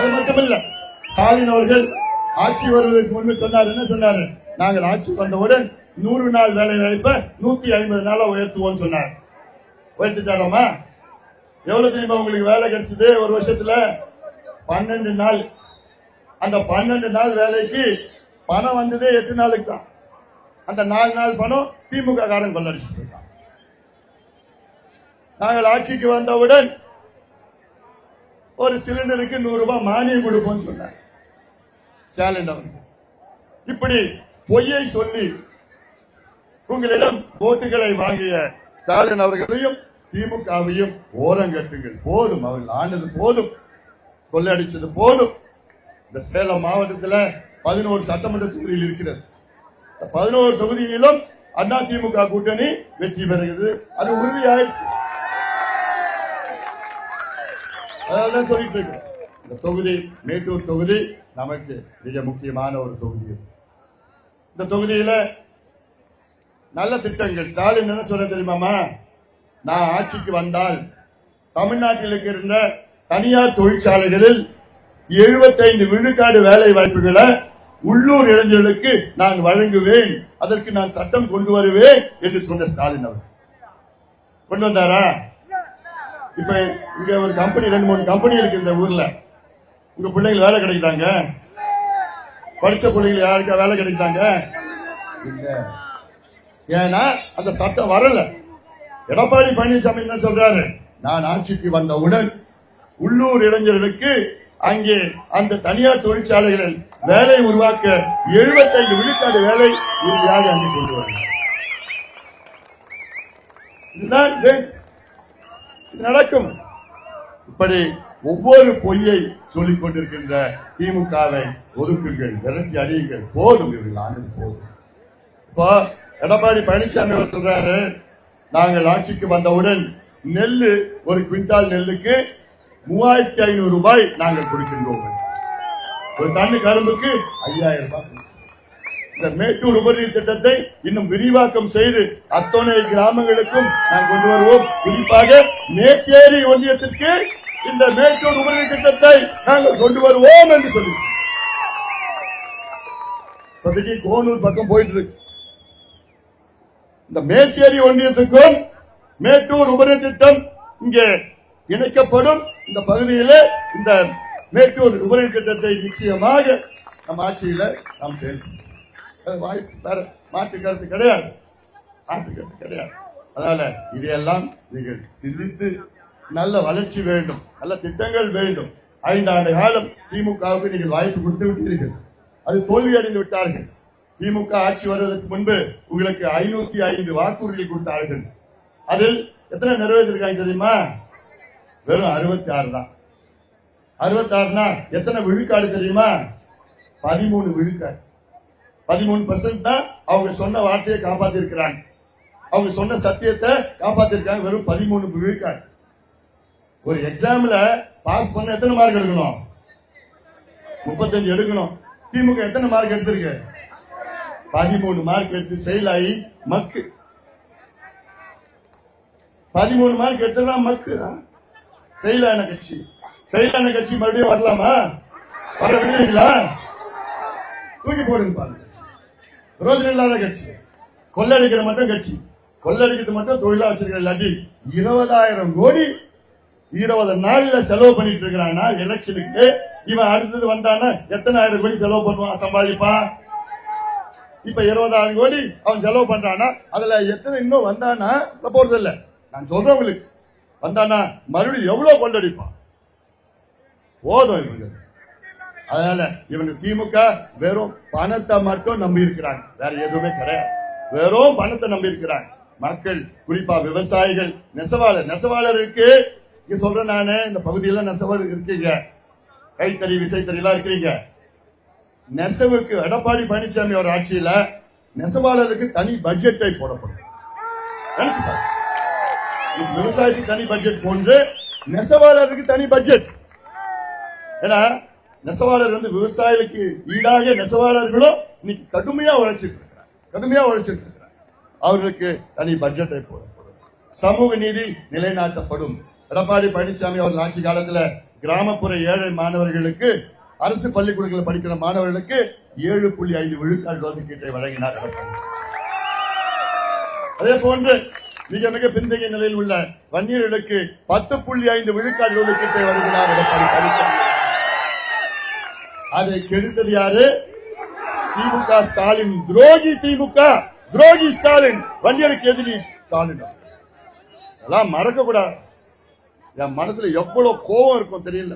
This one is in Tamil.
அது மட்டுமல்ல, ஸ்டாலின் அவர்கள் ஆட்சி வருவதற்கு முன்பு சொன்னார், என்ன சொன்னாரு? நாங்கள் ஆட்சி வந்தவுடன் 100 நாள் வேலை வாய்ப்பை 150 நாளா உயர்த்துவோம் சொன்னார். உயர்த்திட்டாராமா? எவ்வளவு தெரியுமா உங்களுக்கு வேலை கிடைச்சது ஒரு வருஷத்துல? 12 நாள். அந்த 12 நாள் வேலைக்கு பணம் வந்ததே 8 நாளுக்கு தான். அந்த 4 நாள் பணம் திமுக காரன் கொள்ளடிச்சுட்டு இருக்கான். நாங்கள் ஆட்சிக்கு வந்தவுடன் ஒரு சிலிண்டருக்கு 100 ரூபாய் மானியம் கொடுப்போம் சொன்னார் ஸ்டாலின் அவர்கள். இப்படி பொய்யை சொல்லி உங்களிடம் ஓட்டுகளை வாங்கிய ஸ்டாலின் அவர்களையும் திமுகவையும் ஓரங்கட்டுங்கள். போதும், அவர்கள் ஆனது போதும், கொள்ளையடிச்சது போதும். இந்த சேலம் மாவட்டத்தில் 11 சட்டமன்ற தொகுதியில் இருக்கிறது. 11 தொகுதியிலும் அண்ணா திமுக கூட்டணி வெற்றி பெறுகிறது. அது உறுதியாயிடுச்சு. அதான் சொல்லிட்டு இருக்கிறோம். இந்த தொகுதி, மேட்டூர் தொகுதி நமக்கு மிக முக்கியமான ஒரு தொகுதி. இந்த தொகுதியில நல்ல திட்டங்கள். ஸ்டாலின் என்ன சொல்ல தெரியுமாமா? நான் ஆட்சிக்கு வந்தால் தமிழ்நாட்டில் இருக்கின்ற தனியார் தொழிற்சாலைகளில் 75 விழுக்காடு வேலை வாய்ப்புகளை உள்ளூர் இளைஞர்களுக்கு நான் வழங்குவேன், அதற்கு நான் சட்டம் கொண்டு வருவேன் என்று சொன்ன ஸ்டாலின் அவர் கொண்டு வந்தாரா? இப்ப இங்க ஒரு கம்பெனி, 2-3 கம்பெனி இருக்கு இந்த ஊர்ல. உங்க பிள்ளைங்க வேலை கிடைக்குதாங்க? படிச்ச பிள்ளைங்க யாருக்கா வேலை கிடைக்குதாங்க? இல்ல. ஏன்னா அந்த சட்டம் வரல. எடப்பாடி பழனிசாமி என்ன சொல்றாரு? நான் ஆட்சிக்கு வந்தவுடன் உள்ளூர் இளைஞர்களுக்கு அங்கே அந்த தனியார் தொழிற்சாலைகளில் வேலை உருவாக்க 75 விழுக்காடு வேலை உறுதியாக அங்கே கொண்டு வருகிறார். இதுதான் இது நடக்கும். இப்படி ஒவ்வொரு பொய்யை சொல்லிக் கொண்டிருக்கின்ற திமுகவை ஒதுக்குங்கள், விரட்டி அடியுங்கள். போதும், இவர்கள் ஆனது போதும். இப்போ எடப்பாடி பழனிசாமி அவர் சொல்றாரு, நாங்கள் ஆட்சிக்கு வந்தவுடன் நெல்லு, ஒரு குவிண்டால் நெல்லுக்கு 3500 ரூபாய் நாங்கள் கொடுக்கின்றோம். ஒரு டன்னு கரும்புக்கு 5000 ரூபாய். இந்த மேட்டூர் உபரிநீர் திட்டத்தை இன்னும் விரிவாக்கம் செய்து அத்தனை கிராமங்களுக்கும் நாம் கொண்டு வருவோம். குறிப்பாக மேச்சேரி ஒன்றியத்திற்கு இந்த மேட்டூர் உபரிநீர் திட்டத்தை நாங்கள் கொண்டு வருவோம் என்று சொல்லி இப்போதைக்கு கோனூர் பக்கம் போயிட்டு இருக்கு. இந்த மேச்சேரி ஒன்றியத்துக்கும் மேட்டூர் உபரிநீர் திட்டம் இங்கே இணைக்கப்படும். இந்த பகுதியில் இந்த மேட்டூர் உபரிநீர் திட்டத்தை நிச்சயமாக நம் ஆட்சியில் நாம் செயல்படுத்தும். மாற்று கருத்து கிடையாது, மாற்று கருத்து கிடையாது. அதனால இதையெல்லாம் நீங்கள் சிந்தித்து நல்ல வளர்ச்சி வேண்டும், நல்ல திட்டங்கள் வேண்டும். 5 ஆண்டு காலம் திமுகவுக்கு நீங்கள் வாய்ப்பு கொடுத்து விட்டீர்கள், அது தோல்வி அடைந்து விட்டார்கள். திமுக ஆட்சி வருவதற்கு முன்பு உங்களுக்கு 505 வாக்குறுதிகள் கொடுத்தார்கள். அதில் எத்தனை நிறைவேற்றிருக்காங்க தெரியுமா? வெறும் 66 தான். 66னா எத்தனை விழுக்காடு தெரியுமா? 13 விழுக்காடு. 13% தான் அவங்க சொன்ன வார்த்தையை காப்பாத்தி இருக்கிறாங்க, அவங்க சொன்ன சத்தியத்தை காப்பாத்தி இருக்காங்க. வெறும் 13 விழுக்காடு. ஒரு எக்ஸாம்ல பாஸ் பண்ண எத்தனை மார்க் எடுக்கணும்? 35 எடுக்கணும். திமுக எத்தனை மார்க் எடுத்திருக்கு? 13 மார்க் எடுத்து ஃபெயில் ஆகி மக்கு. 13 மார்க் எடுத்துதான் மக்கு. ஃபெயிலான கட்சி, ஃபெயிலான கட்சி மறுபடியும் வரலாமா? வர விடுவீங்களா? தூக்கி போடுங்க பாருங்க. பிரயோஜனம் இல்லாத கட்சி, கொள்ளடிக்கிற மட்டும் கட்சி, கொள்ளடிக்கிறது மட்டும் தொழிலா வச்சிருக்கிற. இல்லாட்டி 20,000 கோடி 20 நாள்ல செலவு பண்ணிட்டு இருக்கிறாங்கன்னா எலெக்ஷனுக்கு, இவன் அடுத்தது வந்தானா எத்தனை ஆயிரம் கோடி செலவு பண்ணுவான், சம்பாதிப்பான். இப்ப 20,000 கோடி அவன் செலவு பண்றானா, அதுல எத்தனை இன்னும் வந்தானா போறது இல்ல. நான் சொல்றேன் உங்களுக்கு, வந்தானா மறுபடியும் எவ்வளவு கொள்ளடிப்பான். போதும் இவங்க. அதனால இவங்க திமுக வெறும் பணத்தை மட்டும் நம்பி இருக்கிறாங்க, வேற எதுவுமே கிடையாது. வெறும் பணத்தை நம்பி இருக்கிறாங்க. மக்கள், குறிப்பா விவசாயிகள், நெசவாளருக்கு இங்க சொல்றேன் நானு, இந்த பகுதியில நெசவாளர் இருக்கீங்க, கைத்தறி விசைத்தறி எல்லாம் இருக்கிறீங்க. நெசவுக்கு எடப்பாடி பழனிசாமி அவர் ஆட்சியில நெசவாளருக்கு தனி பட்ஜெட்டை போடப்படும். விவசாயத்துக்கு தனி பட்ஜெட் போன்று நெசவாளருக்கு தனி பட்ஜெட். ஏன்னா நெசவாளர் விவசாயிகளுக்கு ஈடாக நெசவாளர்களும் இன்னைக்கு கடுமையா உழைச்சிட்டு இருக்கிறார். அவர்களுக்கு தனி பட்ஜெட்டை போடப்படும். சமூக நீதி நிலைநாட்டப்படும். எடப்பாடி பழனிசாமி அவர்கள் ஆட்சி காலத்தில் கிராமப்புற ஏழை மாணவர்களுக்கு அரசு பள்ளிக்கூடங்களில் படிக்கிற மாணவர்களுக்கு 7.5 விழுக்காடு ஒதுக்கீட்டை வழங்கினார் எடப்பாடி. அதே போன்று மிக மிக பின்தங்கிய நிலையில் உள்ள வன்னியர்களுக்கு 10.5 விழுக்காடு ஒதுக்கீட்டை வழங்கினார் எடப்பாடி பழனிசாமி. அதை கெடுத்தது யாரு? திமுக ஸ்டாலின். துரோகி திமுக, துரோகி ஸ்டாலின், வன்னியருக்கு எதிரி ஸ்டாலின். அதெல்லாம் மறக்க கூடாது. என் மனசுல எவ்வளவு கோபம் இருக்கும் தெரியல.